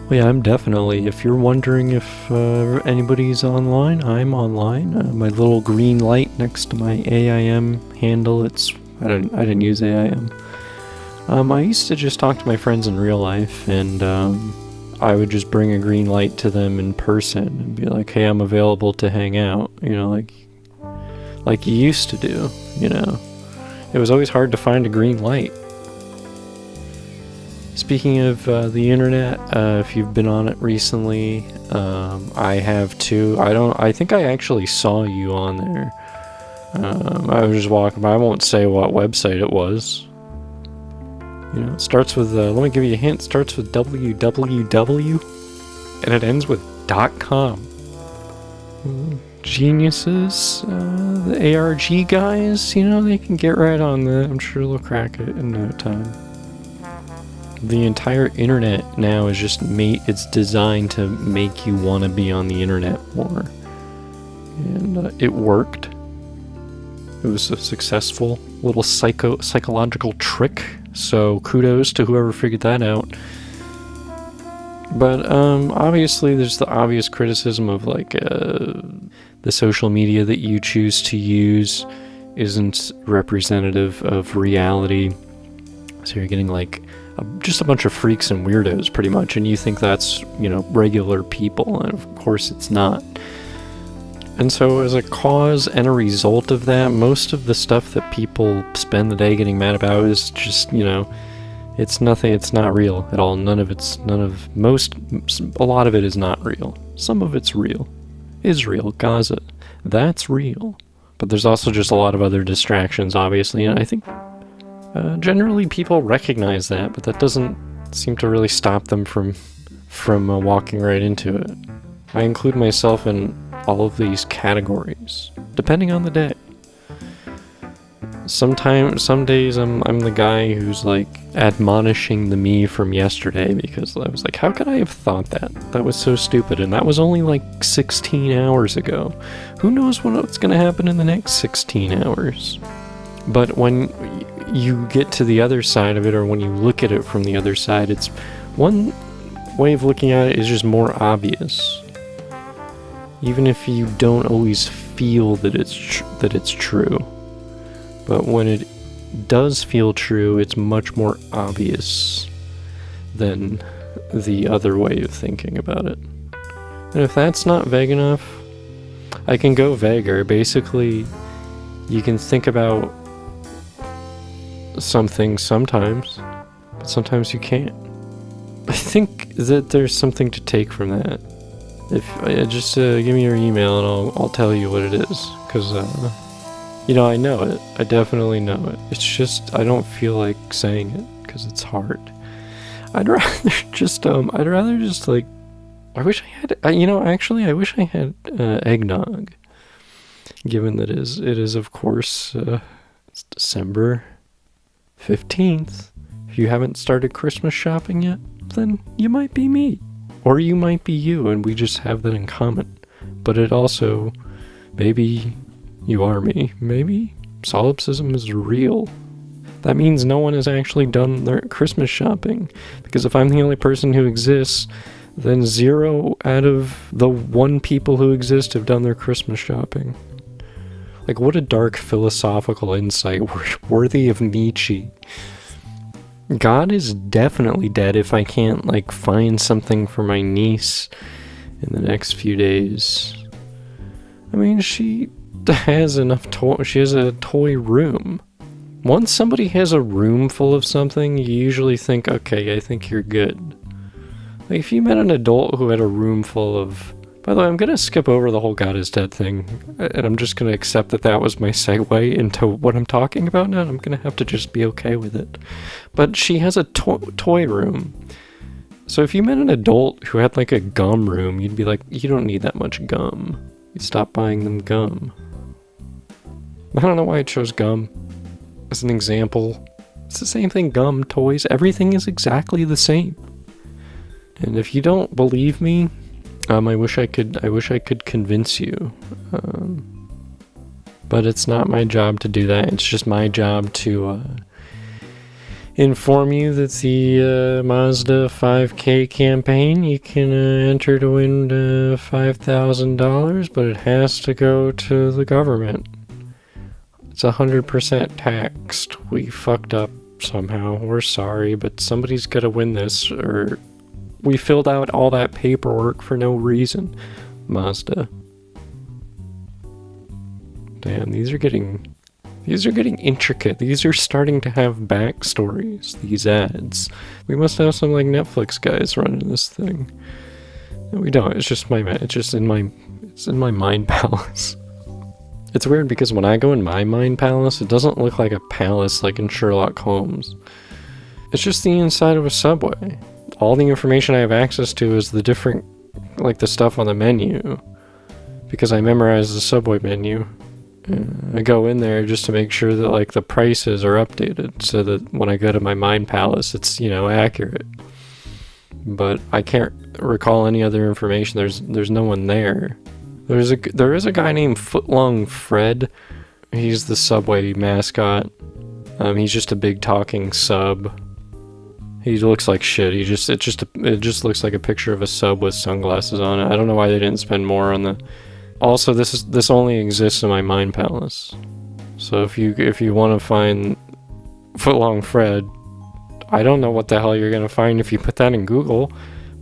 Well, yeah, I'm definitely. If you're wondering if anybody's online, I'm online. My little green light next to my AIM handle. I didn't use AIM. I used to just talk to my friends in real life, and I would just bring a green light to them in person and be like, "Hey, I'm available to hang out." Like you used to do. It was always hard to find a green light. Speaking of the internet, if you've been on it recently, I have too. I think I actually saw you on there. I was just walking by. I won't say what website it was. It starts with, let me give you a hint, it starts with www, and it ends with .com. Geniuses, the ARG guys, they can get right on that. I'm sure they'll crack it in no time. The entire internet now is just it's designed to make you want to be on the internet more. And it worked. It was a successful little psychological trick, so kudos to whoever figured that out. But obviously there's the obvious criticism of the social media that you choose to use isn't representative of reality. So you're getting just a bunch of freaks and weirdos pretty much, and you think that's, regular people, and of course it's not. And so as a cause and a result of that, most of the stuff that people spend the day getting mad about is just, it's nothing, it's not real at all. A lot of it is not real. Some of it's real. Israel, Gaza, that's real. But there's also just a lot of other distractions, obviously, and I think generally people recognize that, but that doesn't seem to really stop them from walking right into it. I include myself in all of these categories, depending on the day. Some days I'm the guy who's admonishing the me from yesterday, because I was like, how could I have thought that? That was so stupid, and that was only 16 hours ago. Who knows what's going to happen in the next 16 hours? But when you get to the other side of it, or when you look at it from the other side, it's one way of looking at it is just more obvious. Even if you don't always feel that it's true. But when it does feel true, it's much more obvious than the other way of thinking about it. And if that's not vague enough, I can go vaguer. Basically, you can think about something sometimes, but sometimes you can't. I think that there's something to take from that. If just give me your email and I'll tell you what it is, because I know it. I definitely know it. It's just I don't feel like saying it because it's hard. I'd rather just I wish I had I wish I had eggnog. Given that it is of course it's December 15th. If you haven't started Christmas shopping yet, then you might be me. Or you might be you, and we just have that in common. But it also, maybe you are me. Maybe solipsism is real. That means no one has actually done their Christmas shopping. Because if I'm the only person who exists, then 0 out of the 1 people who exist have done their Christmas shopping. What a dark philosophical insight worthy of Nietzsche. God is definitely dead if I can't find something for my niece in the next few days. I mean, she has enough she has a toy room. Once somebody has a room full of something, you usually think, okay, I think you're good. If you met an adult who had a room full of... By the way, I'm going to skip over the whole God is dead thing, and I'm just going to accept that was my segue into what I'm talking about now. I'm going to have to just be okay with it. But she has a toy room. So if you met an adult who had a gum room, you'd be like, you don't need that much gum. You'd stop buying them gum. I don't know why I chose gum as an example. It's the same thing, gum, toys, everything is exactly the same. And if you don't believe me, I wish I could convince you. But it's not my job to do that. It's just my job to inform you that the Mazda 5K campaign, you can enter to win $5,000, but it has to go to the government. It's 100% taxed. We fucked up somehow. We're sorry, but somebody's got to win this, or we filled out all that paperwork for no reason. Mazda. Damn, these are getting intricate. These are starting to have backstories, these ads. We must have some like Netflix guys running this thing. No, we don't. It's in my mind palace. It's weird because when I go in my mind palace, it doesn't look like a palace like in Sherlock Holmes. It's just the inside of a Subway. All the information I have access to is the different, like the stuff on the menu. Because I memorize the Subway menu. I go in there just to make sure that like the prices are updated so that when I go to my mind palace, it's, accurate. But I can't recall any other information. There's no one there. There is a guy named Footlong Fred. He's the Subway mascot. He's just a big talking sub. He looks like shit. It just looks like a picture of a sub with sunglasses on it. I don't know why they didn't spend more on the. Also, this only exists in my mind palace. So if you want to find Footlong Fred, I don't know what the hell you're gonna find if you put that in Google.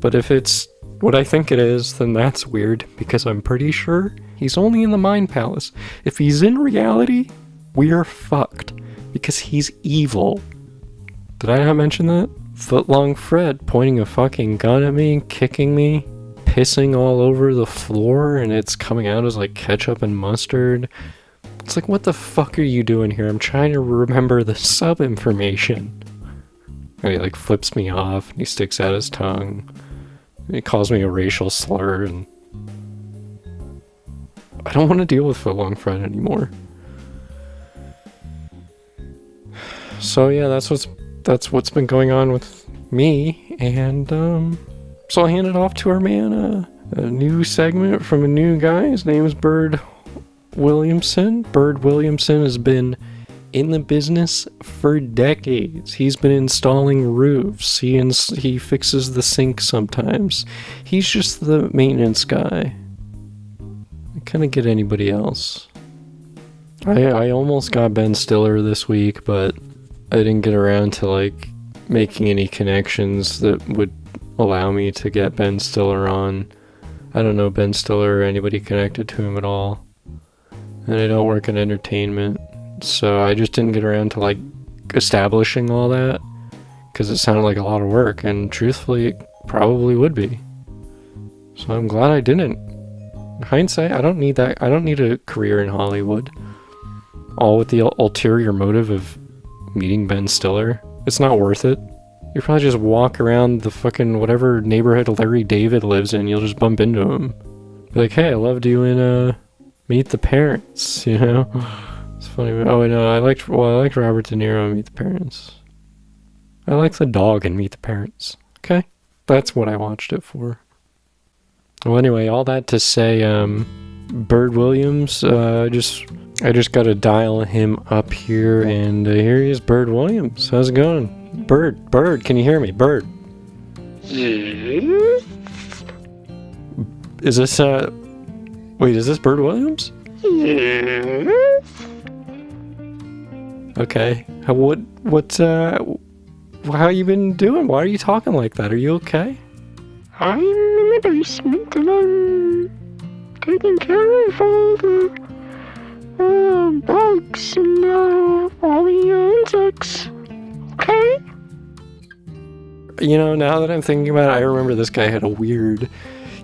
But if it's what I think it is, then that's weird, because I'm pretty sure he's only in the mind palace. If he's in reality, we're fucked, because he's evil. Did I not mention that? Footlong Fred pointing a fucking gun at me, kicking me, pissing all over the floor, and it's coming out as like ketchup and mustard. It's like, what the fuck are you doing here? I'm trying to remember the sub information. And he like flips me off, and he sticks out his tongue. He calls me a racial slur, and I don't want to deal with Footlong Fred anymore. So yeah, that's what's been going on with me, and so I'll hand it off to our man, a new segment from a new guy. His name is Bird Williamson. Bird Williamson has been in the business for decades. He's been installing roofs. He fixes the sink sometimes. He's just the maintenance guy. I couldn't get anybody else. I almost got Ben Stiller this week, but I didn't get around to like making any connections that would allow me to get Ben Stiller on. I don't know Ben Stiller or anybody connected to him at all. And I don't work in entertainment. So I just didn't get around to like establishing all that, because it sounded like a lot of work, and truthfully it probably would be. So I'm glad I didn't. In hindsight, I don't need that. I don't need a career in Hollywood, all with the ulterior motive of meeting Ben Stiller. It's not worth it. You probably just walk around the fucking whatever neighborhood Larry David lives in, you'll just bump into him. Be like, hey, I loved you in Meet the Parents, It's funny. Oh no, I liked Robert De Niro in Meet the Parents. I liked the dog in Meet the Parents. Okay, that's what I watched it for. Well, anyway, all that to say, Bird Williams. I just got to dial him up here, and here he is, Bird Williams. How's it going, Bird? Can you hear me, Bird? Yes. Is this Wait, is this Bird Williams? Yes. Okay. How you been doing? Why are you talking like that? Are you okay? I'm in the basement and I'm taking care of all the bugs and all the insects. Okay? Now that I'm thinking about it, I remember this guy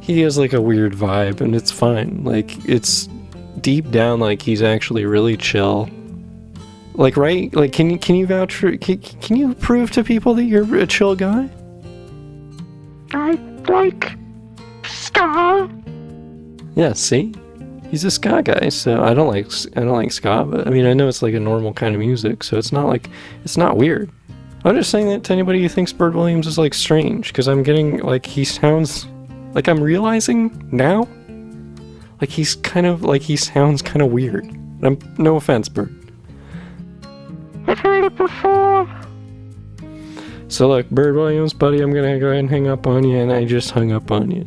he has like a weird vibe, and it's fine. Like, it's deep down, like he's actually really chill. Like, right? Like, can you vouch for, can you prove to people that you're a chill guy? I like ska. Yeah, see? He's a ska guy, so I don't like ska, but I mean, I know it's like a normal kind of music, so it's not weird. I'm just saying that to anybody who thinks Bird Williams is like strange, because I'm getting, like, he sounds, like, I'm realizing now, like he sounds kind of weird. No offense, Bird. I've heard it before. So look, Bird Williams, buddy, I'm gonna go ahead and hang up on you, and I just hung up on you.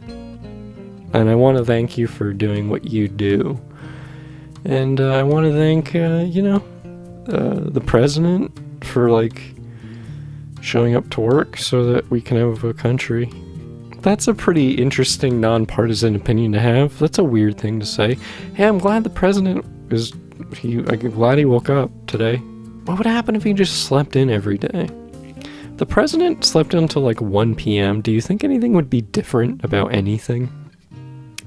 And I want to thank you for doing what you do. And I want to thank, the president for, like, showing up to work so that we can have a country. That's a pretty interesting nonpartisan opinion to have. That's a weird thing to say. Hey, I'm glad the president I'm glad he woke up today. What would happen if he just slept in every day? The president slept until like 1 p.m. Do you think anything would be different about anything?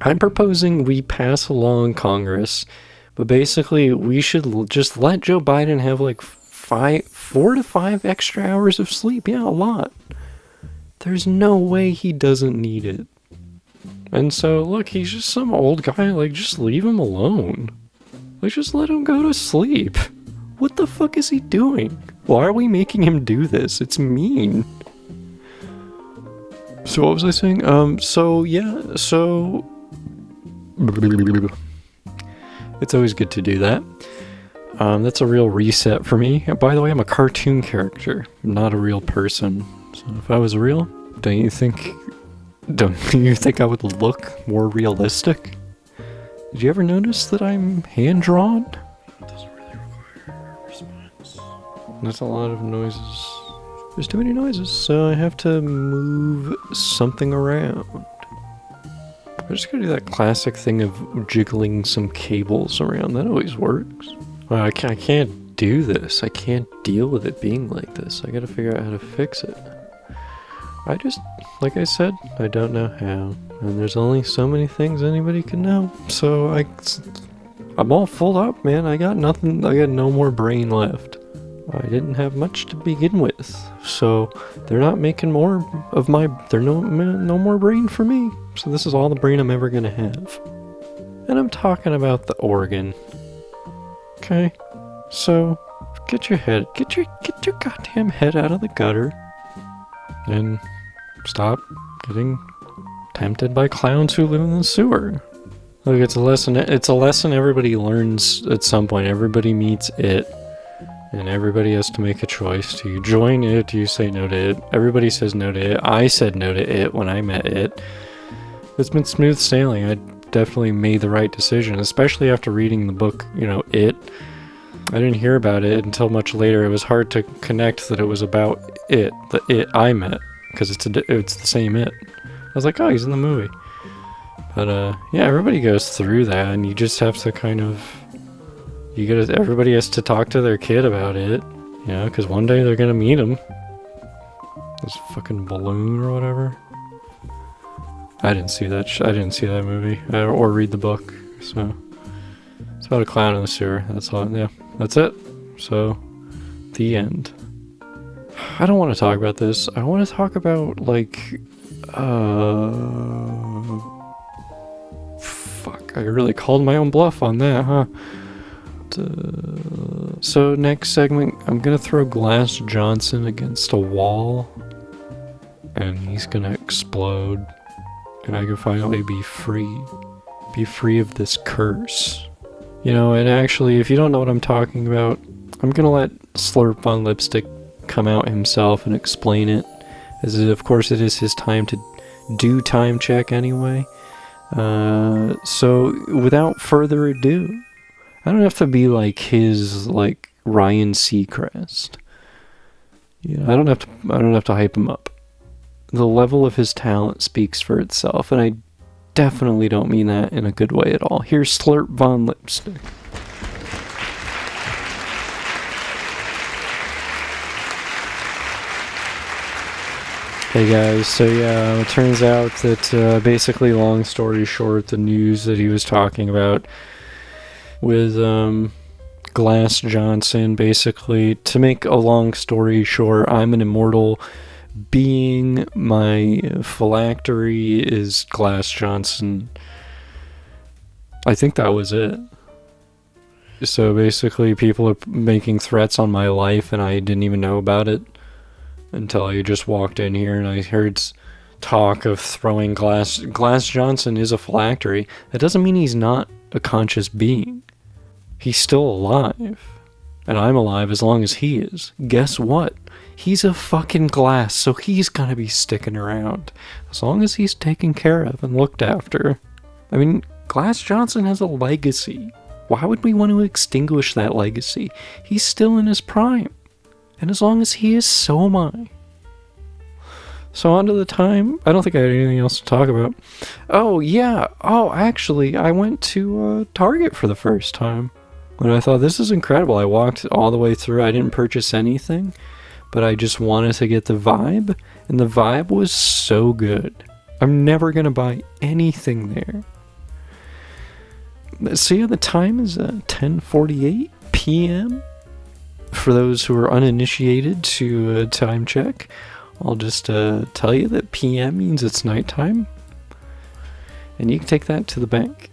I'm proposing we pass along Congress, but basically we should just let Joe Biden have like 4 to 5 extra hours of sleep. Yeah, a lot. There's no way he doesn't need it. And so, look, he's just some old guy. Like, just leave him alone. Like, just let him go to sleep. What the fuck is he doing? Why are we making him do this? It's mean. So what was I saying? It's always good to do that. That's a real reset for me. By the way, I'm a cartoon character, I'm not a real person. So if I was real, don't you think I would look more realistic? Did you ever notice that I'm hand-drawn? It doesn't really require a response. There's a lot of noises. There's too many noises, so I have to move something around. I'm just gonna do that classic thing of jiggling some cables around. That always works. Well, I can't do this. I can't deal with it being like this. I gotta figure out how to fix it. Like I said, I don't know how. And there's only so many things anybody can know. So I'm all full up, man. I got nothing. I got no more brain left. I didn't have much to begin with. So they're not making more of there's no more brain for me. So this is all the brain I'm ever gonna have. And I'm talking about the organ. Okay? So get your goddamn head out of the gutter. And stop getting tempted by clowns who live in the sewer. Look, it's a lesson everybody learns at some point. Everybody meets it. And everybody has to make a choice. Do you join it? Do you say no to it? Everybody says no to it. I said no to it when I met it. It's been smooth sailing. I definitely made the right decision, especially after reading the book, It. I didn't hear about it until much later. It was hard to connect that it was about it, the it I met, because it's the same it. I was like, oh, he's in the movie. But yeah, everybody goes through that, and you just have to kind of, everybody has to talk to their kid about it, because one day they're gonna meet him. This fucking balloon or whatever. I didn't see that movie or read the book, so it's about a clown in the sewer. That's all. Yeah, that's it. So, the end. I don't want to talk about this. I want to talk about fuck. I really called my own bluff on that, huh? So next segment, I'm gonna throw Glass Johnson against a wall, and he's gonna explode. And I can finally be free of this curse. And actually, if you don't know what I'm talking about, I'm gonna let Slurp on Lipstick come out himself and explain it, as of course it is his time to do time check anyway. So without further ado, I don't have to be like his Ryan Seacrest. I don't have to hype him up. The level of his talent speaks for itself, and I definitely don't mean that in a good way at all. Here's Slurp Von Lipstick. Hey guys, so yeah, it turns out that basically, long story short, the news that he was talking about with Glass Johnson, basically, to make a long story short, I'm an immortal being. My phylactery is Glass Johnson. I think that was it. So basically, people are making threats on my life, and I didn't even know about it until I just walked in here and I heard talk of throwing Glass Johnson is a phylactery. That doesn't mean he's not a conscious being. He's still alive. And I'm alive as long as he is. Guess what? He's a fucking glass, so he's gonna be sticking around. As long as he's taken care of and looked after. I mean, Glass Johnson has a legacy. Why would we want to extinguish that legacy? He's still in his prime. And as long as he is, so am I. So on to the time. I don't think I had anything else to talk about. Oh, yeah. Oh, actually, I went to Target for the first time. And I thought, this is incredible. I walked all the way through. I didn't purchase anything, but I just wanted to get the vibe. And the vibe was so good. I'm never going to buy anything there. So yeah, the time is 10:48 p.m. For those who are uninitiated to time check, I'll just tell you that PM means it's nighttime. And you can take that to the bank.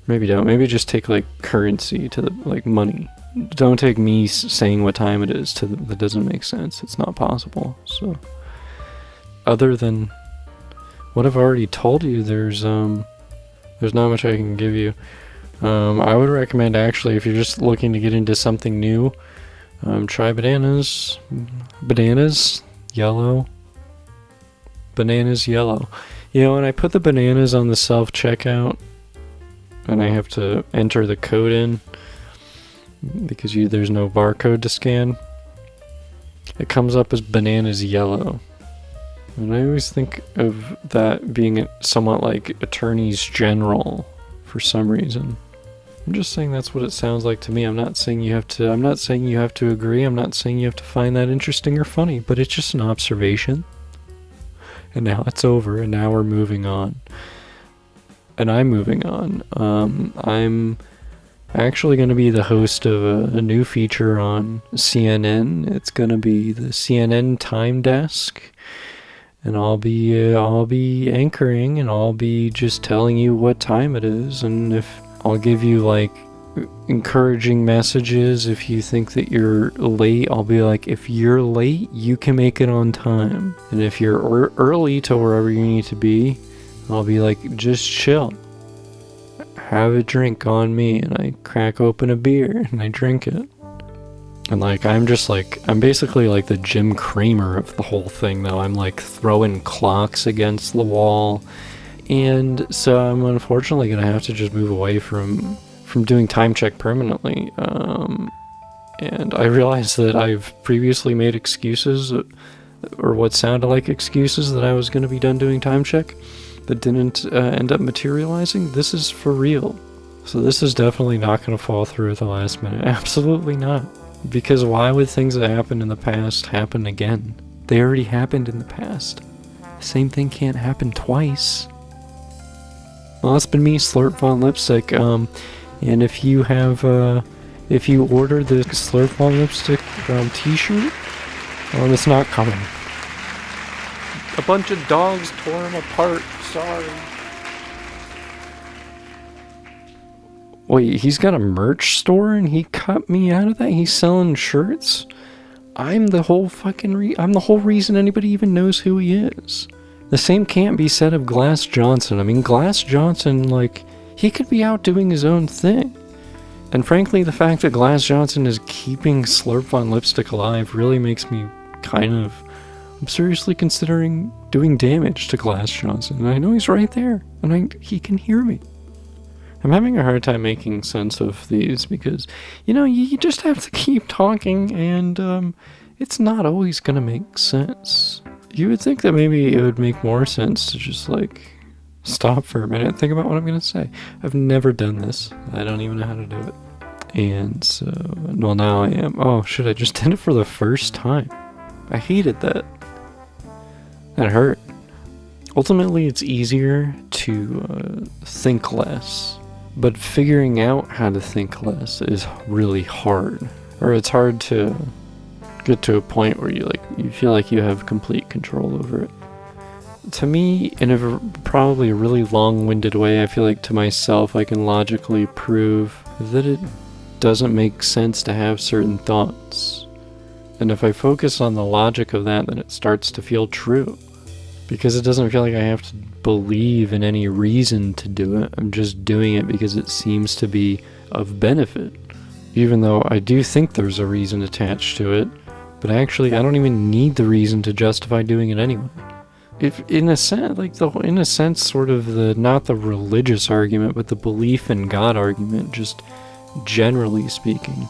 Maybe don't. Maybe just take like currency to the like money. Don't take me saying what time it is to that doesn't make sense. It's not possible. So other than what I've already told you, there's not much I can give you. I would recommend, actually, if you're just looking to get into something new, try bananas. Bananas yellow. Bananas yellow. You know, when I put the bananas on the self-checkout, and I have to enter the code in, because there's no barcode to scan, it comes up as bananas yellow. And I always think of that being somewhat like attorneys general for some reason. I'm just saying that's what it sounds like to me. I'm not saying you have to agree. I'm not saying you have to find that interesting or funny, but it's just an observation. And now it's over, and now we're moving on. And I'm moving on. I'm actually going to be the host of a new feature on CNN. It's going to be the CNN Time Desk. And I'll be anchoring, and I'll be just telling you what time it is, and if I'll give you like encouraging messages. If you think that you're late, I'll be like, if you're late, you can make it on time. And if you're early to wherever you need to be, I'll be like, just chill. Have a drink on me. And I crack open a beer and I drink it. And like, I'm basically like the Jim Cramer of the whole thing, though. I'm like throwing clocks against the wall. And so I'm unfortunately going to have to just move away from doing time check permanently. And I realized that I've previously made excuses, or what sounded like excuses, that I was going to be done doing time check, but didn't end up materializing. This is for real. So this is definitely not going to fall through at the last minute. Absolutely not. Because why would things that happened in the past happen again? They already happened in the past. The same thing can't happen twice. Well, that's been me, Slurp Von Lipstick. And if you have, if you order the Slurp Von Lipstick t-shirt, it's not coming. A bunch of dogs tore him apart. Sorry. Wait, he's got a merch store and he cut me out of that? He's selling shirts? I'm the whole reason anybody even knows who he is. The same can't be said of Glass Johnson. I mean, Glass Johnson, like, he could be out doing his own thing. And frankly, the fact that Glass Johnson is keeping Slurp Von Lipstick alive really makes me I'm seriously considering doing damage to Glass Johnson. And I know he's right there, and he can hear me. I'm having a hard time making sense of these because, you just have to keep talking, and it's not always going to make sense. You would think that maybe it would make more sense to just, stop for a minute and think about what I'm going to say. I've never done this. I don't even know how to do it. And so, well, now I am. Oh, shit, I just did it for the first time. I hated that. That hurt. Ultimately, it's easier to think less. But figuring out how to think less is really hard. Or it's hard to get to a point where you feel like you have complete control over it. To me, in probably a really long-winded way, I feel like to myself I can logically prove that it doesn't make sense to have certain thoughts. And if I focus on the logic of that, then it starts to feel true. Because it doesn't feel like I have to believe in any reason to do it. I'm just doing it because it seems to be of benefit. Even though I do think there's a reason attached to it, But actually, I don't even need the reason to justify doing it anyway. If, in a sense, sort of not the religious argument, but the belief in God argument, just generally speaking.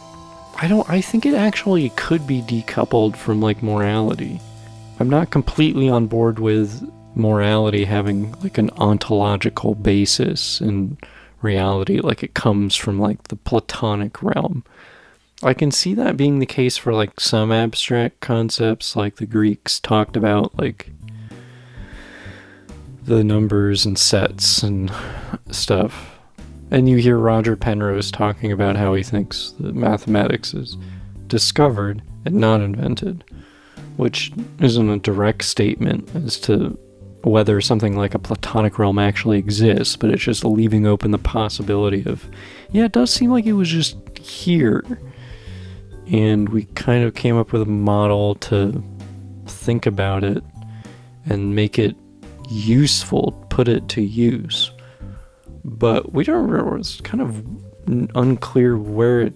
I think it actually could be decoupled from, like, morality. I'm not completely on board with morality having, like, an ontological basis in reality, like it comes from, like, the Platonic realm. I can see that being the case for, like, some abstract concepts, like the Greeks talked about, like, the numbers and sets and stuff. And you hear Roger Penrose talking about how he thinks that mathematics is discovered and not invented, which isn't a direct statement as to whether something like a Platonic realm actually exists, but it's just leaving open the possibility of, yeah, it does seem like it was just here. And we kind of came up with a model to think about it and make it useful, put it to use. But we don't remember, it's kind of unclear where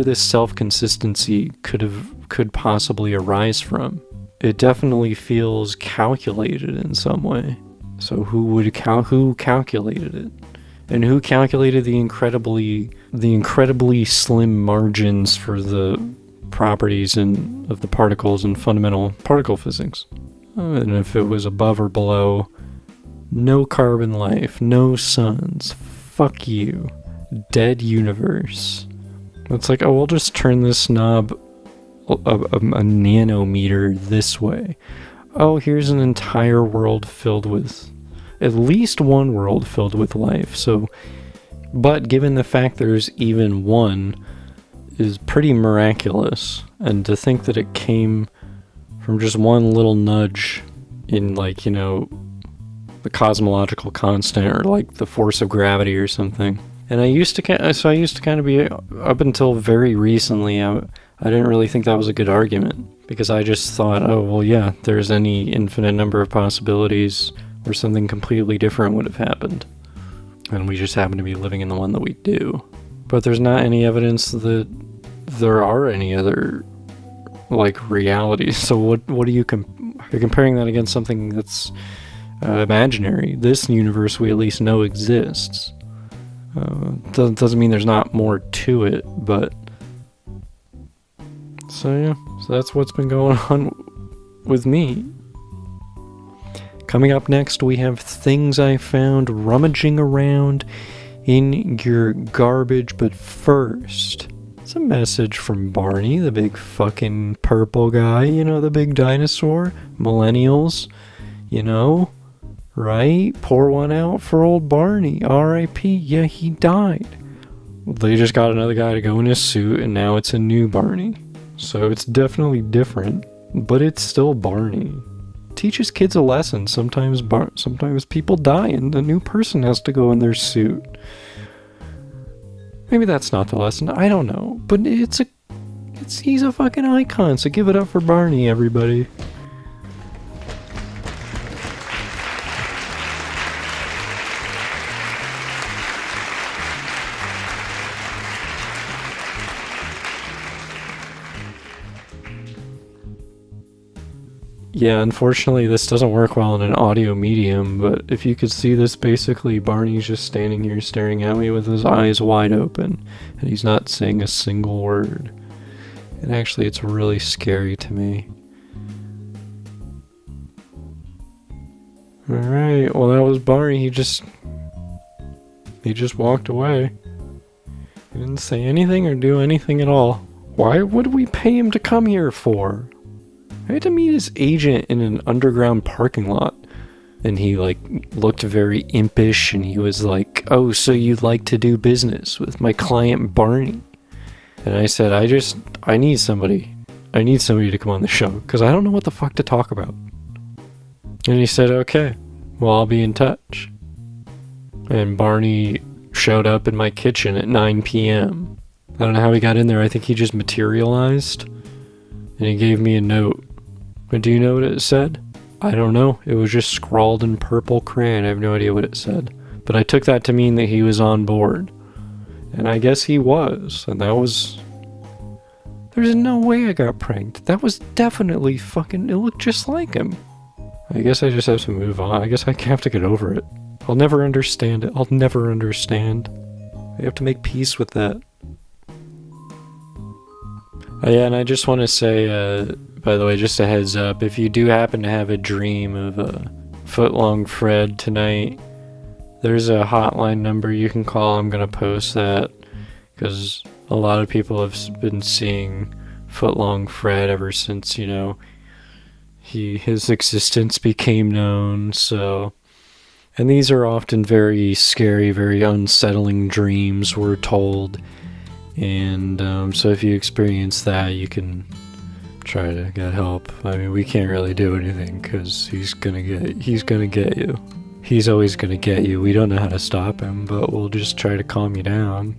this self-consistency could possibly arise from. It definitely feels calculated in some way. So who calculated it? And who calculated the incredibly slim margins for the properties of the particles in fundamental particle physics? And if it was above or below, no carbon life, no suns, fuck you, dead universe. It's like, oh, we'll just turn this knob a nanometer this way. Oh, here's an entire world filled with, at least one world filled with life. So, but given the fact there's even one is pretty miraculous. And to think that it came from just one little nudge in, like, you know, the cosmological constant or like the force of gravity or something. And I used to kind of be, up until very recently, I didn't really think that was a good argument, because I just thought, oh, well, yeah, there's any infinite number of possibilities where something completely different would have happened. And we just happen to be living in the one that we do. But there's not any evidence that there are any other, like, realities. So what are you you're comparing that against something that's imaginary. This universe we at least know exists. Doesn't mean there's not more to it, but so that's what's been going on with me. Coming up next, we have things I found rummaging around in your garbage, but first, it's a message from Barney, the big fucking purple guy, you know, the big dinosaur, millennials, you know, right? Pour one out for old Barney, R.I.P. Yeah, he died. They just got another guy to go in his suit, and now it's a new Barney. So it's definitely different, but it's still Barney. Teaches kids a lesson. Sometimes people die and the new person has to go in their suit. Maybe that's not the lesson. I don't know. But he's a fucking icon, so give it up for Barney, everybody. Yeah, unfortunately this doesn't work well in an audio medium, but if you could see this, basically Barney's just standing here staring at me with his eyes wide open, and he's not saying a single word. And actually it's really scary to me. Alright, well that was Barney. He just walked away. He didn't say anything or do anything at all. Why would we pay him to come here for? I had to meet his agent in an underground parking lot, and he, like, looked very impish, and he was like, oh, so you'd like to do business with my client Barney? And I said, I need somebody to come on the show, because I don't know what the fuck to talk about. And he said, okay, well, I'll be in touch. And Barney showed up in my kitchen at 9 p.m. I don't know how he got in there. I think he just materialized, and he gave me a note. But do you know what it said? I don't know. It was just scrawled in purple crayon. I have no idea what it said. But I took that to mean that he was on board. And I guess he was. And that was There's no way I got pranked. That was definitely fucking... It looked just like him. I guess I just have to move on. I guess I have to get over it. I'll never understand it. I'll never understand. I have to make peace with that. Oh, yeah, and I just want to say, by the way, just a heads up, if you do happen to have a dream of Footlong Fred tonight, there's a hotline number you can call. I'm going to post that, because a lot of people have been seeing Footlong Fred ever since, you know, his existence became known, so... And these are often very scary, very unsettling dreams, we're told. And so if you experience that, you can try to get help. I mean, we can't really do anything, because he's gonna get you. He's always gonna get you. We don't know how to stop him, but we'll just try to calm you down.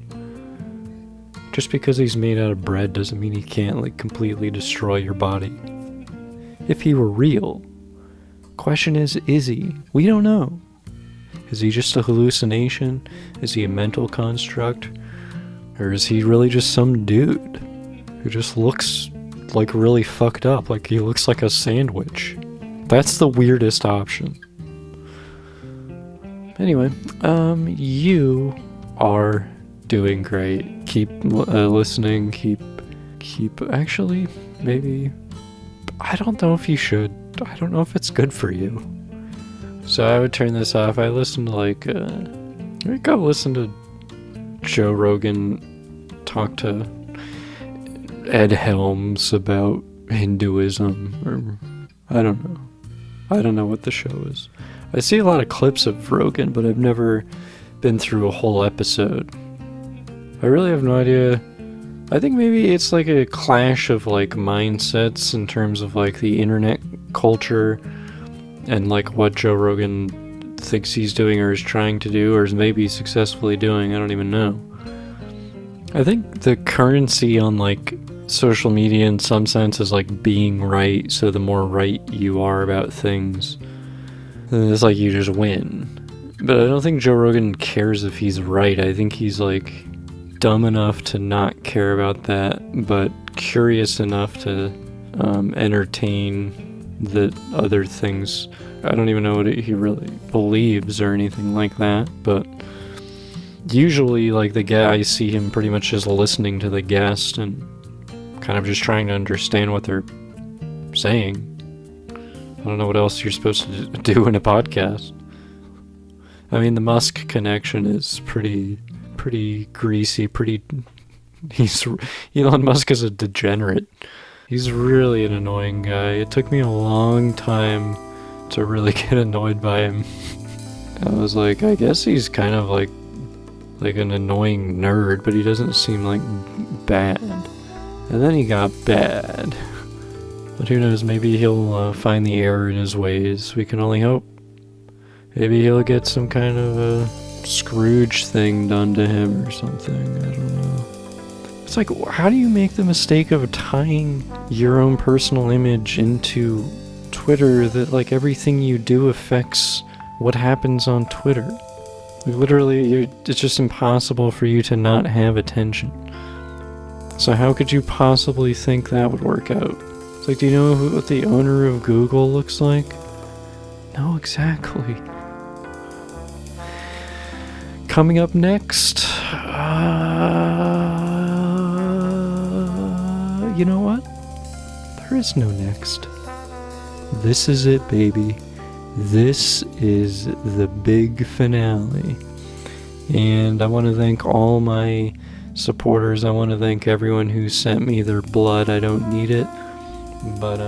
Just because he's made out of bread doesn't mean he can't, like, completely destroy your body. If he were real. Question is he? We don't know. Is he just a hallucination? Is he a mental construct? Or is he really just some dude who just looks like really fucked up, like he looks like a sandwich? That's the weirdest option. Anyway, you are doing great. Keep listening, keep, actually, maybe, I don't know if you should. I don't know if it's good for you. So I would turn this off. I listened to I go listen to Joe Rogan talk to Ed Helms about Hinduism, or I don't know. I don't know what the show is. I see a lot of clips of Rogan, but I've never been through a whole episode. I really have no idea. I think maybe it's like a clash of like mindsets in terms of like the internet culture and like what Joe Rogan thinks he's doing or is trying to do or is maybe successfully doing. I don't even know. I think the currency on like social media in some sense is like being right, so the more right you are about things, it's like you just win. But I don't think Joe Rogan cares if he's right. I think he's like dumb enough to not care about that, but curious enough to entertain the other things. I don't even know what he really believes or anything like that, but usually like the guy, I see him pretty much just listening to the guest and kind of just trying to understand what they're saying. I don't know what else you're supposed to do in a podcast. I mean, the Musk connection is pretty greasy, Elon Musk is a degenerate. He's really an annoying guy. It took me a long time to really get annoyed by him. I was like, I guess he's kind of like an annoying nerd, but he doesn't seem like bad. And then he got bad. But who knows, maybe he'll find the error in his ways. We can only hope. Maybe he'll get some kind of a Scrooge thing done to him or something. I don't know. It's like, how do you make the mistake of tying your own personal image into Twitter that like everything you do affects what happens on Twitter? Like, literally, it's just impossible for you to not have attention. So how could you possibly think that would work out? It's like, do you know what the owner of Google looks like? No, exactly. Coming up next, you know what? There is no next. This is it, baby. This is the big finale. And I want to thank all my supporters. I want to thank everyone who sent me their blood. I don't need it, but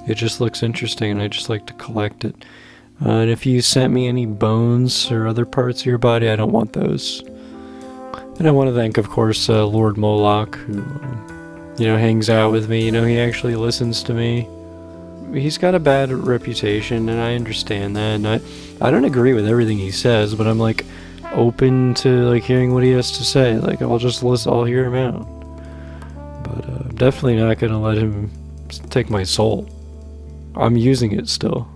it just looks interesting and I just like to collect it. And if you sent me any bones or other parts of your body, I don't want those. And I want to thank, of course, Lord Moloch, who, hangs out with me. He actually listens to me. He's got a bad reputation, and I understand that. And I don't agree with everything he says, but I'm, open to, hearing what he has to say. I'll just listen, I'll hear him out. But I'm definitely not going to let him take my soul. I'm using it still.